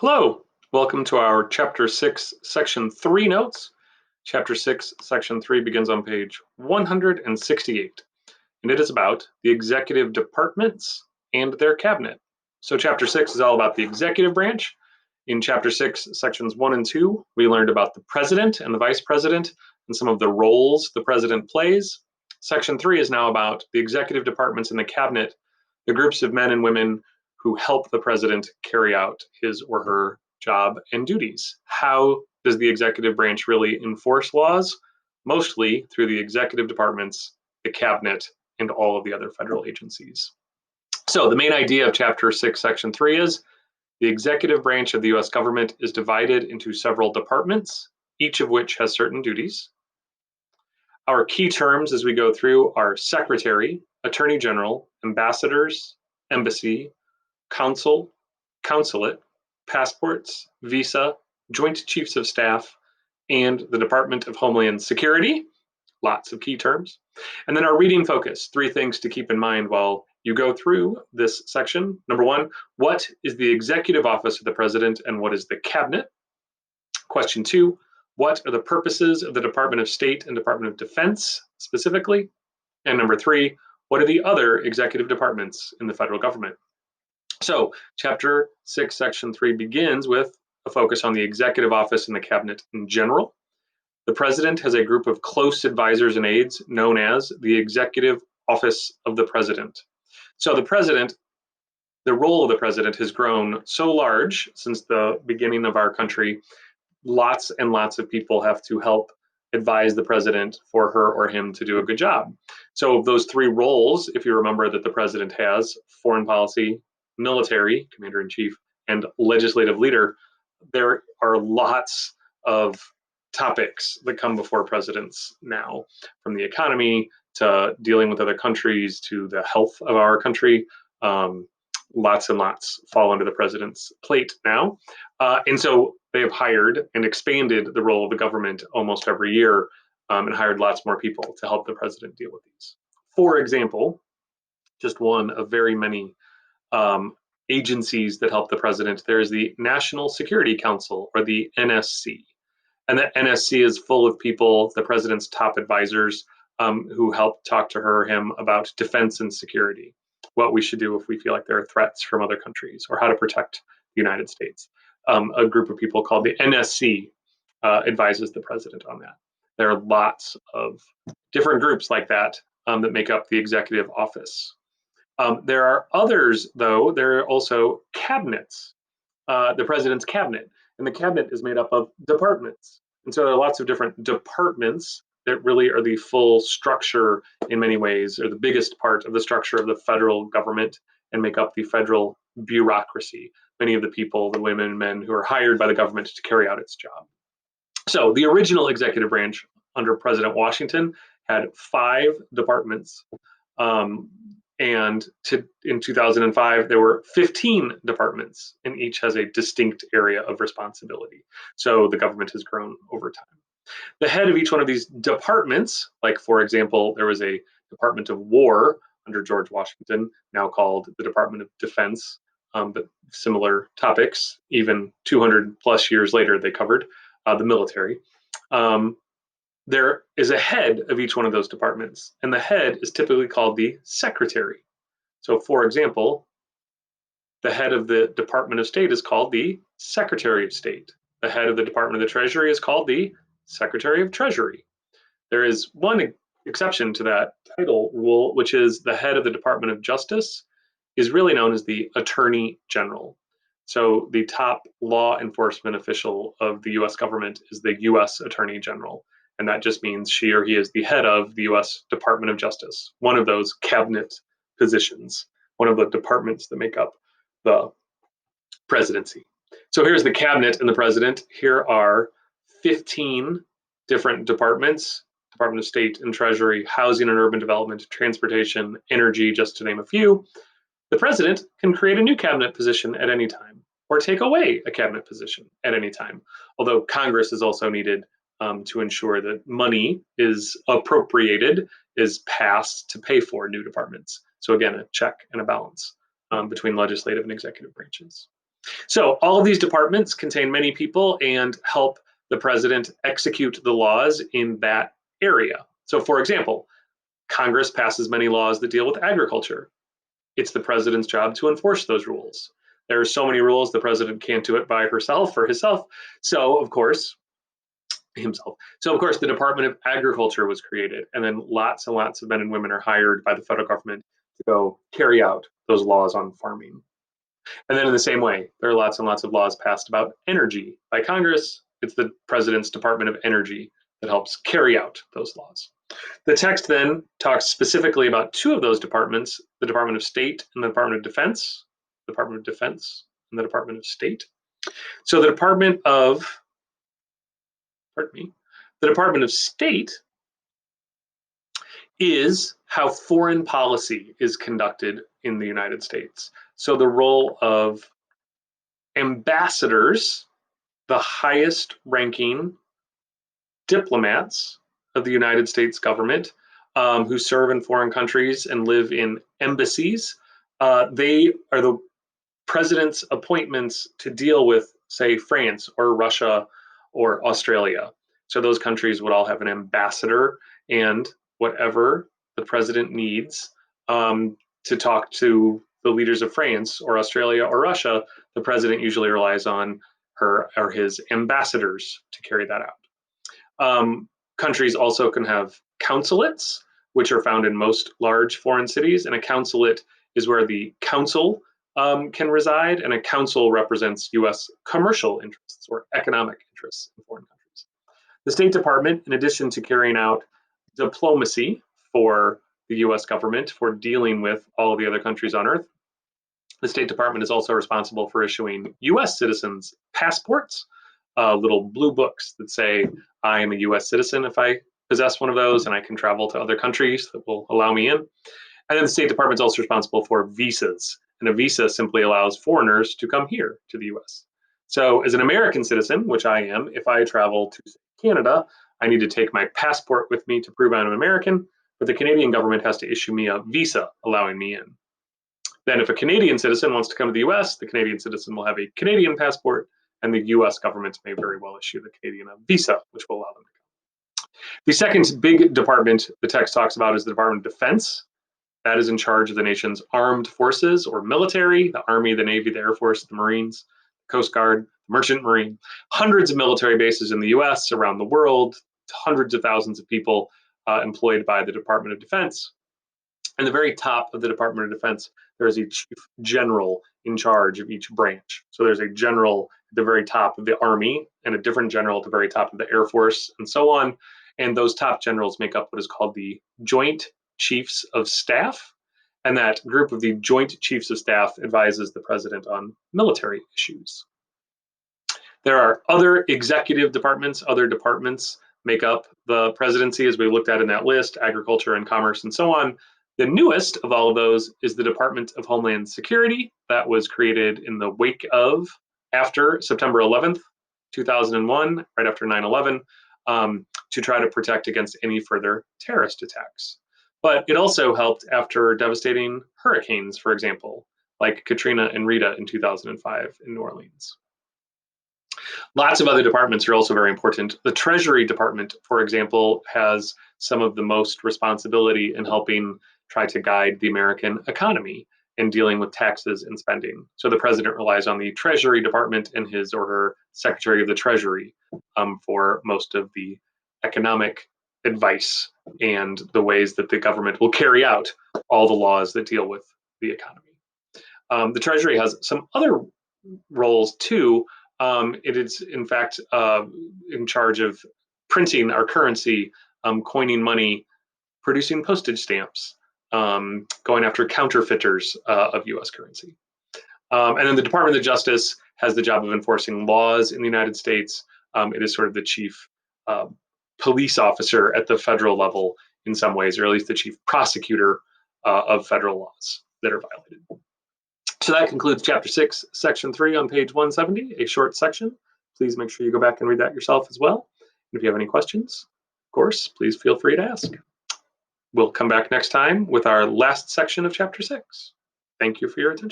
Hello, welcome to our Chapter 6, Section 3 notes. Chapter 6, Section 3 begins on page 168, and it is about the executive departments and their cabinet. So Chapter 6 is all about the executive branch. In Chapter 6, Sections 1 and 2, we learned about the president and the vice president and some of the roles the president plays. Section 3 is now about the executive departments and the cabinet, the groups of men and women who help the president carry out his or her job and duties. How does the executive branch really enforce laws? Mostly through the executive departments, the cabinet, and all of the other federal agencies. So the main idea of Chapter 6, Section 3 is the executive branch of the US government is divided into several departments, each of which has certain duties. Our key terms as we go through are secretary, attorney general, ambassadors, embassy, consul, consulate, passports, visa, joint chiefs of staff, and the Department of Homeland Security. Lots of key terms. And then our reading focus, 3 things to keep in mind while you go through this section. Number 1, what is the executive office of the president and what is the cabinet? Question 2, what are the purposes of the Department of State and Department of Defense specifically? And number 3, what are the other executive departments in the federal government? So Chapter 6, Section 3 begins with a focus on the executive office and the cabinet in general. The president has a group of close advisors and aides known as the executive office of the president. So the role of the president has grown so large since the beginning of our country. Lots and lots of people have to help advise the president for her or him to do a good job. So those 3 roles, if you remember that the president has, foreign policy, military, commander-in-chief, and legislative leader, there are lots of topics that come before presidents now, from the economy to dealing with other countries to the health of our country. Lots and lots fall under the president's plate now. And so they have hired and expanded the role of the government almost every year and hired lots more people to help the president deal with these. For example, just one of very many agencies that help the president, there is the National Security Council, or the NSC. And the NSC is full of people, the president's top advisors, who help talk to her or him about defense and security, what we should do if we feel like there are threats from other countries, or how to protect the United States. A group of people called the NSC advises the president on that. There are lots of different groups like that that make up the executive office. There are others, though. There are also cabinets, the president's cabinet. And the cabinet is made up of departments. And so there are lots of different departments that really are the full structure in many ways, or the biggest part of the structure of the federal government, and make up the federal bureaucracy, many of the people, the women and men who are hired by the government to carry out its job. So the original executive branch under President Washington had 5 departments. And in 2005, there were 15 departments, and each has a distinct area of responsibility. So the government has grown over time. The head of each one of these departments, like for example, there was a Department of War under George Washington, now called the Department of Defense, but similar topics, even 200 plus years later, they covered the military. There is a head of each one of those departments, and the head is typically called the secretary. So for example, the head of the Department of State is called the Secretary of State. The head of the Department of the Treasury is called the Secretary of Treasury. There is one exception to that title rule, which is the head of the Department of Justice is really known as the Attorney General. So the top law enforcement official of the US government is the US Attorney General. And that just means she or he is the head of the US Department of Justice, one of those cabinet positions, one of the departments that make up the presidency. So here's the cabinet and the president. Here are 15 different departments: Department of State and Treasury, Housing and Urban Development, Transportation, Energy, just to name a few. The president can create a new cabinet position at any time, or take away a cabinet position at any time, although Congress is also needed to ensure that money is appropriated, is passed to pay for new departments. So again, a check and a balance between legislative and executive branches. So all of these departments contain many people and help the president execute the laws in that area. So for example, Congress passes many laws that deal with agriculture. It's the president's job to enforce those rules. There are so many rules, the president can't do it by herself or himself. So of course, the Department of Agriculture was created, and then lots and lots of men and women are hired by the federal government to go carry out those laws on farming. And then in the same way, there are lots and lots of laws passed about energy by Congress. It's the president's Department of Energy that helps carry out those laws. The text then talks specifically about two of those departments, the Department of State and the Department of Defense, and the Department of State. So the Department of State is how foreign policy is conducted in the United States. So the role of ambassadors, the highest ranking diplomats of the United States government, who serve in foreign countries and live in embassies. They are the president's appointments to deal with, say, France or Russia or Australia. So those countries would all have an ambassador, and whatever the president needs to talk to the leaders of France or Australia or Russia, the president usually relies on her or his ambassadors to carry that out. Countries also can have consulates, which are found in most large foreign cities, and a consulate is where the council can reside, and a council represents U.S. commercial interests or economic interests in foreign countries. The State Department, in addition to carrying out diplomacy for the U.S. government for dealing with all of the other countries on Earth, the State Department is also responsible for issuing U.S. citizens passports, little blue books that say, I am a US citizen if I possess one of those, and I can travel to other countries that will allow me in. And then the State Department is also responsible for visas. And a visa simply allows foreigners to come here to the US. So as an American citizen, which I am, if I travel to Canada, I need to take my passport with me to prove I'm an American, but the Canadian government has to issue me a visa allowing me in. Then if a Canadian citizen wants to come to the US, the Canadian citizen will have a Canadian passport, and the US government may very well issue the Canadian a visa, which will allow them to come. The second big department the text talks about is the Department of Defense. That is in charge of the nation's armed forces or military, the Army, the Navy, the Air Force, the Marines, Coast Guard, Merchant Marine, hundreds of military bases in the US, around the world, hundreds of thousands of people employed by the Department of Defense. And the very top of the Department of Defense, there is a chief general in charge of each branch. So there's a general at the very top of the Army and a different general at the very top of the Air Force and so on. And those top generals make up what is called the Joint Chiefs of Staff. And that group of the Joint Chiefs of Staff advises the president on military issues. There are other executive departments, other departments make up the presidency, as we looked at in that list, agriculture and commerce and so on. The newest of all of those is the Department of Homeland Security that was created in the wake of, after September 11th, 2001, right after 9/11, to try to protect against any further terrorist attacks. But it also helped after devastating hurricanes, for example, like Katrina and Rita in 2005 in New Orleans. Lots of other departments are also very important. The Treasury Department, for example, has some of the most responsibility in helping try to guide the American economy in dealing with taxes and spending. So the president relies on the Treasury Department and his or her Secretary of the Treasury for most of the economic advice and the ways that the government will carry out all the laws that deal with the economy. The Treasury has some other roles too. It is, in fact, in charge of printing our currency, coining money, producing postage stamps, going after counterfeiters of US currency. And then the Department of Justice has the job of enforcing laws in the United States. It is sort of the chief police officer at the federal level in some ways, or at least the chief prosecutor of federal laws that are violated. So that concludes Chapter 6, Section 3 on page 170, a short section. Please make sure you go back and read that yourself as well. And if you have any questions, of course, please feel free to ask. We'll come back next time with our last section of Chapter 6. Thank you for your attention.